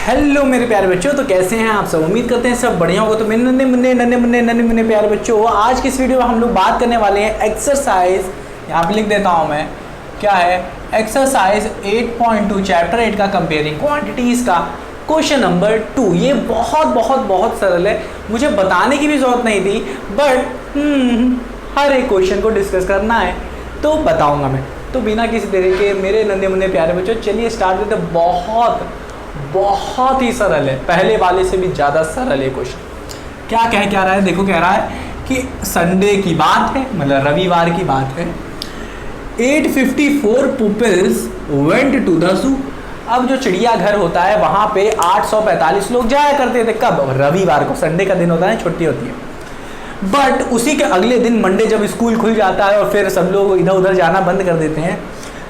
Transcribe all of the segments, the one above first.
Hello मेरे प्यारे बच्चों, तो कैसे हैं आप सब। उम्मीद करते हैं सब बढ़िया होगा। तो मेरे नन्हे मुन्ने प्यारे बच्चों, आज की इस वीडियो में हम लोग बात करने वाले हैं एक्सरसाइज, यहाँ पे लिख देता हूँ मैं, क्या है एक्सरसाइज 8.2 चैप्टर 8 का कंपेयरिंग क्वांटिटीज़ का क्वेश्चन नंबर 2। ये बहुत सरल है, मुझे बताने की भी ज़रूरत नहीं थी, बट हर एक क्वेश्चन को डिस्कस करना है तो बताऊँगा मैं। तो बिना किसी देरी के मेरे नन्हे मुन्ने प्यारे बच्चों, चलिए स्टार्ट करते हैं। बहुत ही सरल है, पहले वाले से भी ज़्यादा सरल है क्वेश्चन। क्या रहा है, देखो कह रहा है कि संडे की बात है, मतलब रविवार की बात है। 854 peoples went to the zoo. अब जो चिड़ियाघर होता है वहाँ पे 845 लोग जाया करते थे। कब? रविवार को, संडे का दिन होता है, छुट्टी होती है। बट उसी के अगले दिन मंडे जब स्कूल खुल जाता है और फिर सब लोग इधर उधर जाना बंद कर देते हैं,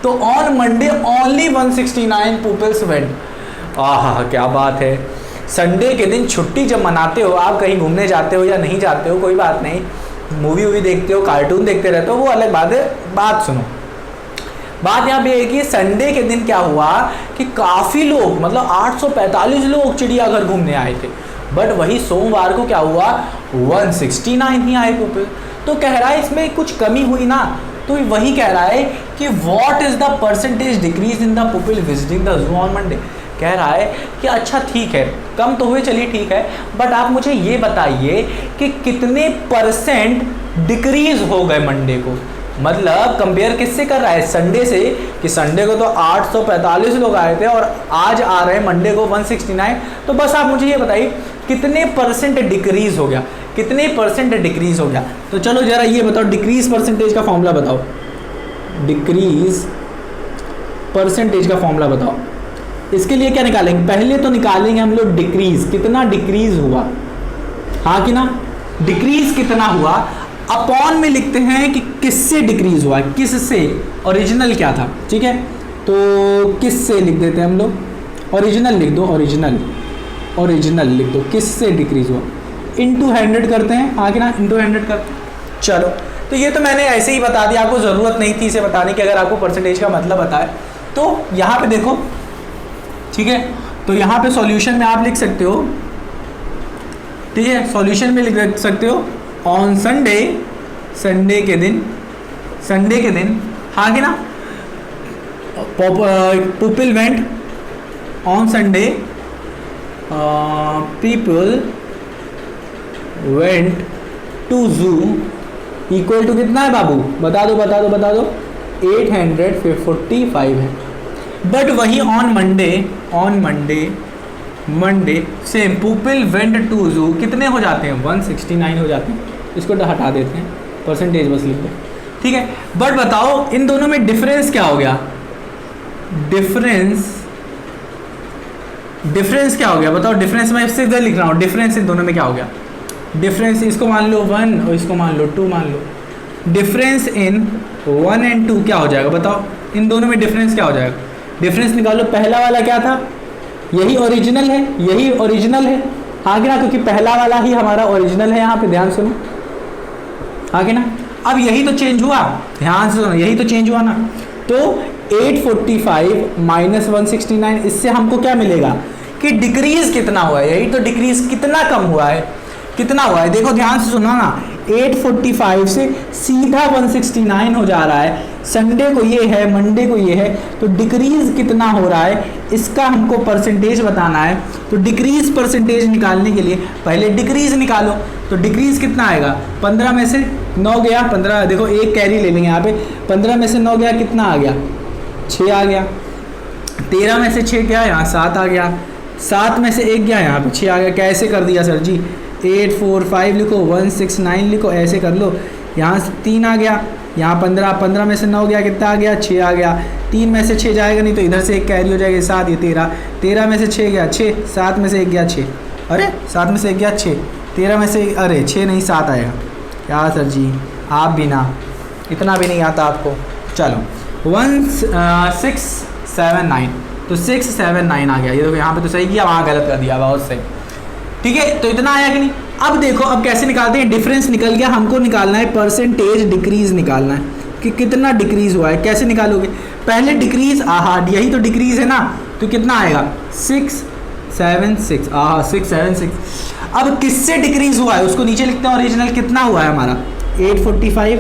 तो on Monday only 169 peoples went. आहा, क्या बात है। संडे के दिन छुट्टी जब मनाते हो, आप कहीं घूमने जाते हो या नहीं जाते हो कोई बात नहीं, मूवी वूवी देखते हो, कार्टून देखते रहते हो, वो अलग बात है। बात सुनो, बात यहाँ पे है कि संडे के दिन क्या हुआ कि काफ़ी लोग, मतलब 845 लोग चिड़ियाघर घूमने आए थे। बट वही सोमवार को क्या हुआ, 169 ही आए पीपल। तो कह रहा है इसमें कुछ कमी हुई ना, तो वही कह रहा है कि what is the percentage decrease in the people visiting the zoo on Monday. कह रहा है कि अच्छा ठीक है, कम तो हुए, चलिए ठीक है, बट आप मुझे ये बताइए कि कितने परसेंट डिक्रीज हो गए मंडे को। मतलब कंपेयर किससे कर रहा है, संडे से, कि संडे को तो 845 लोग आए थे और आज आ रहे हैं मंडे को 169। तो बस आप मुझे ये बताइए कितने परसेंट डिक्रीज हो गया, कितने परसेंट डिक्रीज हो गया। तो चलो जरा ये बताओ, डिक्रीज परसेंटेज का फॉर्मूला बताओ, डिक्रीज परसेंटेज का फॉर्मूला बताओ। इसके लिए क्या निकालेंगे, पहले तो निकालेंगे हम लोग डिक्रीज, कितना डिक्रीज हुआ, हाँ कि ना, डिक्रीज कितना हुआ। अपॉन में लिखते हैं कि किससे डिक्रीज हुआ, किससे, ओरिजिनल क्या था, ठीक है। तो किससे लिख देते हैं हम लोग, ओरिजिनल लिख दो, ओरिजिनल लिख दो, किससे डिक्रीज हुआ, इनटू 100 करते हैं, हाँ कि ना, इनटू 100 करते हैं। चलो, तो ये तो मैंने ऐसे ही बता दिया, आपको ज़रूरत नहीं थी इसे बताने की। अगर आपको परसेंटेज का मतलब बताए तो यहाँ पे देखो, ठीक है। तो यहाँ पे सॉल्यूशन में आप लिख सकते हो, ठीक है, सॉल्यूशन में लिख सकते हो ऑन संडे, संडे के दिन, हाँ कि ना, people went on Sunday, people went to zoo equal to कितना है बाबू, बता दो 845 है। बट वही on Monday same people went to zoo कितने हो जाते हैं, 169 हो जाते हैं। इसको हटा देते हैं, परसेंटेज बस लिख दो, ठीक है। बट बताओ इन दोनों में डिफरेंस क्या हो गया, डिफरेंस क्या हो गया, बताओ। डिफरेंस मैं इससे इधर लिख रहा हूँ, डिफरेंस इन दोनों में क्या हो गया, डिफरेंस इसको मान लो 1 और इसको मान लो 2 मान लो। डिफरेंस इन 1 और 2 क्या हो जाएगा, बताओ। इन दोनों में डिफरेंस क्या हो जाएगा, डिफरेंस निकालो। पहला वाला क्या था, यही ओरिजिनल है, हाँ कि ना, क्योंकि पहला वाला ही हमारा ओरिजिनल है। यहाँ पे ध्यान सुनो, हाँ कि ना। अब यही तो चेंज हुआ, ध्यान से सुनो, यही तो चेंज हुआ ना। तो 845 माइनस 169, इससे हमको क्या मिलेगा कि डिक्रीज कितना हुआ है, यही तो डिक्रीज कितना कम हुआ है, कितना हुआ है। देखो ध्यान से सुनो ना, 845 से सीधा 169 हो जा रहा है। संडे को ये है, मंडे को ये है, तो डिक्रीज कितना हो रहा है इसका हमको परसेंटेज बताना है। तो डिक्रीज परसेंटेज निकालने के लिए पहले डिक्रीज निकालो। तो डिक्रीज कितना आएगा, 15 में से 9 गया, 15, देखो एक कैरी ले लेंगे यहाँ पे, 15 में से 9 गया, कितना आ गया, 6 आ गया। 13 में से 6 गया, यहाँ 7 आ गया। 7 में से 1 गया, यहाँ पे 6 आ गया। कैसे कर दिया सर जी, 845 लिखो, 169 लिखो, ऐसे कर लो। यहाँ से 3 आ गया, यहाँ 15 में से 9 गया, कितना आ गया, 6 आ गया। 3 में से 6 जाएगा नहीं, तो इधर से एक कैरी हो जाएगा, 7, ये 13 में से 6 गया 6, 7 में से 1 गया 6, अरे 7 में से 1 गया 6, 13 में से, अरे 6 नहीं 7 आएगा। क्या सर जी, आप भी ना, इतना भी नहीं आता आपको। चलो 679, तो 679 आ गया। ये देखो यहाँ पे तो सही किया, वहाँ गलत कर दिया, बहुत सही, ठीक है। तो इतना आया कि नहीं। अब देखो, अब कैसे निकालते हैं, डिफरेंस निकल गया, हमको निकालना है परसेंटेज डिक्रीज निकालना है कि कितना डिक्रीज हुआ है। कैसे निकालोगे, पहले डिक्रीज, यही तो डिक्रीज है ना, तो कितना आएगा 6 676 676। अब किससे डिक्रीज हुआ है उसको नीचे लिखते हैं, ओरिजिनल कितना हुआ है हमारा 845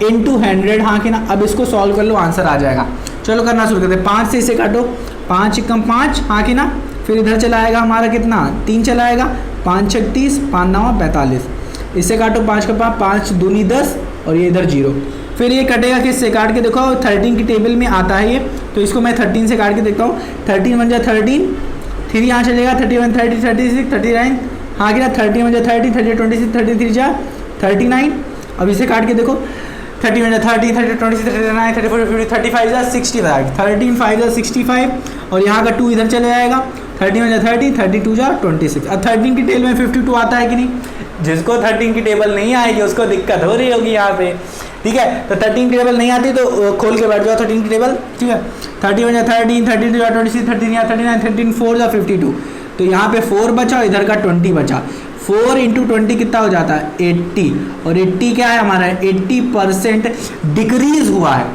इंटू 100, हाँ कि ना। अब इसको सॉल्व कर लो, आंसर आ जाएगा। चलो करना शुरू करते हैं। 5 से इसे काटो, 5 एकम 5, हाँ कि ना। फिर इधर चला आएगा हमारा कितना 3 चला आएगा, 5 36, 5 9 45। इससे काटो 5 का 5, 5 दूनी 10 और ये इधर 0। फिर ये कटेगा किससे, काट के देखो 13 की टेबल में आता है ये, तो इसको मैं 13 से काट के देखता हूँ। 13 1 जा 13, 3 यहाँ चलेगा, 31 30 36 39, हाँ कि ना। 30 1 जा 30, 30 26, 33 जा 39। अब इसे काट के देखो 30 1 जा 30, 30 26 39, 34 50 35 जा 65, 13 5 जा 65 और यहाँ का 2 इधर चले जाएगा। 30 1 जा 30, 32 जा 26। अब 13 की टेबल में 52 आता है कि नहीं, जिसको 13 की टेबल नहीं आएगी उसको दिक्कत हो रही होगी यहाँ पे, ठीक है। तो 13 की टेबल नहीं आती तो खोल के बैठ जाओ 13 की टेबल, ठीक है। 30 1 जा 13, 32 जा 26, 13 या 39, 13 4 जा 52। तो यहाँ पे 4 बचा और इधर का 20 बचा। 4 इंटू 20 कितना हो जाता है 80, और 80 क्या है हमारा 80% डिक्रीज हुआ है।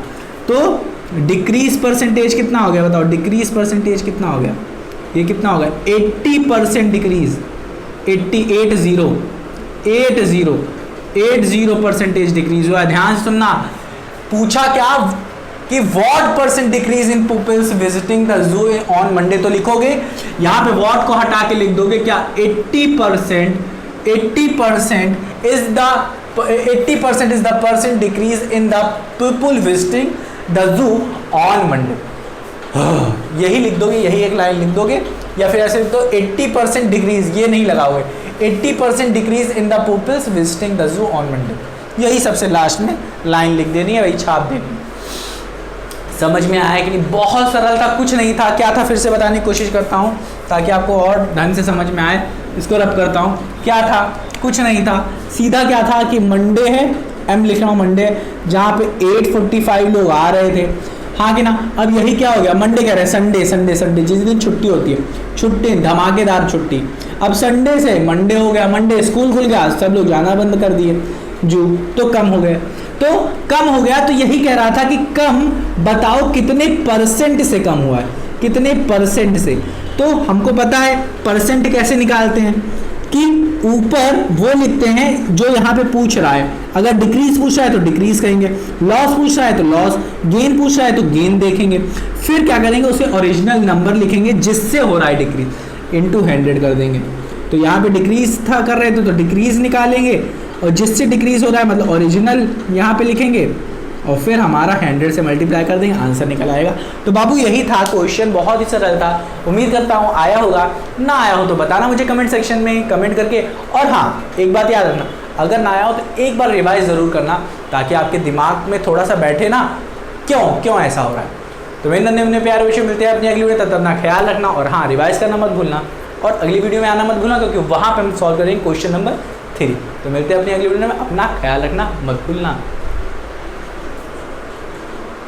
तो डिक्रीज परसेंटेज कितना हो गया बताओ, डिक्रीज परसेंटेज कितना हो गया, ये कितना हो गया 80% डिक्रीज, 80% डिक्रीज हुआ। ध्यान से सुनना, पूछा क्या कि what percent decrease in people's visiting the zoo on Monday, तो लिखोगे यहाँ पे व्हाट को हटा के लिख दोगे क्या 80% is the percent decrease in the people visiting the zoo on Monday. यही लिख दोगे, यही एक लाइन लिख दोगे, या फिर ऐसे लिख दो 80% डिक्रीज, ये नहीं लगाओगे, 80% decrease in the peoples visiting the zoo on Monday, यही सबसे लास्ट में लाइन लिख देनी है, वही छाप देनी। समझ में आया कि नहीं, बहुत सरल था, कुछ नहीं था। क्या था फिर से बताने की कोशिश करता हूँ ताकि आपको और ढंग से समझ में आए। इसको रब करता हूँ, क्या था, कुछ नहीं था, सीधा क्या था कि मंडे है, एम लिख रहा हूँ मंडे, जहाँ पे 845 लोग आ रहे थे, हाँ कि ना। अब यही क्या हो गया, मंडे कह रहे हैं, संडे संडे संडे जिस दिन छुट्टी होती है, छुट्टी धमाकेदार छुट्टी। अब संडे से मंडे हो गया, मंडे स्कूल खुल गया, सब लोग जाना बंद कर दिए जू, तो कम हो गए, तो कम हो गया। तो यही कह रहा था कि कम बताओ कितने परसेंट से कम हुआ है, कितने परसेंट से। तो हमको पता है परसेंट कैसे निकालते हैं कि ऊपर वो लिखते हैं जो यहाँ पे पूछ रहा है। अगर डिक्रीज पूछ रहा है तो डिक्रीज कहेंगे, लॉस पूछ रहा है तो लॉस, गेन पूछ रहा है तो गेन देखेंगे। फिर क्या करेंगे, उसे ओरिजिनल नंबर लिखेंगे जिससे हो रहा है डिक्रीज, इंटू 100 कर देंगे। तो यहाँ पे डिक्रीज था कर रहे थे तो डिक्रीज निकालेंगे, और जिससे डिक्रीज हो रहा है मतलब ओरिजिनल यहाँ पे लिखेंगे, और फिर हमारा 100 से मल्टीप्लाई कर देंगे, आंसर निकल आएगा। तो बाबू यही था क्वेश्चन, बहुत ही सरल था। उम्मीद करता हूँ आया होगा, ना आया हो तो बताना मुझे कमेंट सेक्शन में कमेंट करके। और हाँ, एक बात याद रखना, अगर ना आया हो तो एक बार रिवाइज ज़रूर करना, ताकि आपके दिमाग में थोड़ा सा बैठे ना क्यों ऐसा हो रहा है। तो मेरे नन्हे प्यारे विषय मिलते हैं अपनी अगली वीडियो, तब तक अपना ख्याल रखना, और हाँ रिवाइज करना मत भूलना, और अगली वीडियो में आना मत भूलना, क्योंकि वहाँ पर हम सॉल्व करेंगे क्वेश्चन नंबर 3। तो मिलते हैं अपनी अगली वीडियो में, अपना ख्याल रखना मत भूलना।